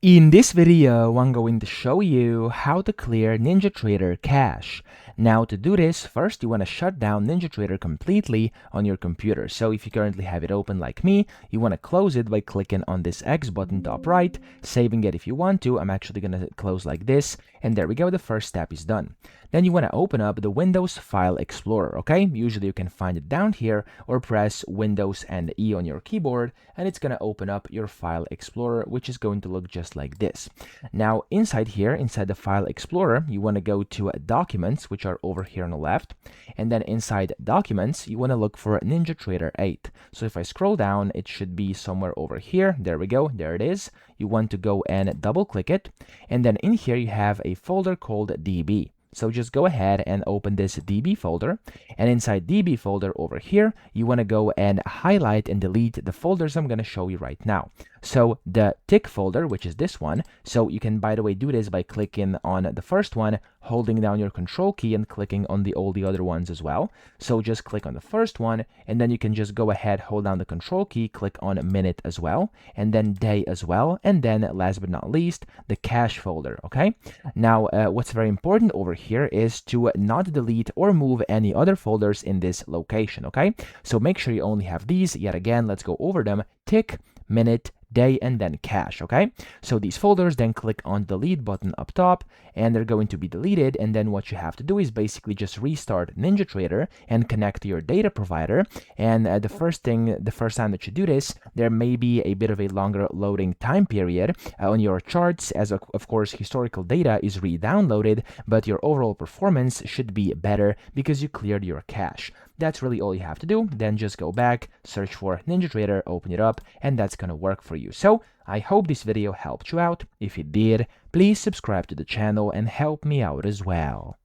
In this video, I'm going to show you how to clear NinjaTrader cache. Now to do this, first you want to shut down NinjaTrader completely on your computer. So if you currently have it open like me, you want to close it by clicking on this X button top right, saving it if you want to. I'm actually going to close like this, and there we go, the first step is done. Then you want to open up the Windows File Explorer, okay? Usually you can find it down here or press Windows and E on your keyboard, and it's going to open up your File Explorer, which is going to look just like this. Now inside here, inside the File Explorer, you want to go to Documents, which are over here on the left, and then inside Documents, you want to look for NinjaTrader 8. So if I scroll down, it should be somewhere over here. There we go, there it is. You want to go and double click it, and then in here you have a folder called DB. So just go ahead and open this DB folder, and inside DB folder over here, you want to go and highlight and delete the folders I'm going to show you right now. So the tick folder, which is this one, so you can, by the way, do this by clicking on the first one, holding down your control key and clicking on all the other ones as well. So just click on the first one, and then you can just go ahead, hold down the control key, click on minute as well, and then day as well, and then last but not least, the cache folder, okay? Now, what's very important over here is to not delete or move any other folders in this location, okay? So make sure you only have these. Yet again, let's go over them. Tick, minute, day, and then cache, okay? So these folders, then click on delete button up top, and they're going to be deleted. And then what you have to do is basically just restart NinjaTrader and connect to your data provider. And the first time that you do this, there may be a bit of a longer loading time period on your charts, as of course historical data is re-downloaded, but your overall performance should be better because you cleared your cache. That's really all you have to do. Then just go back, search for NinjaTrader, open it up, and that's gonna work for you. So I hope this video helped you out. If it did, please subscribe to the channel and help me out as well.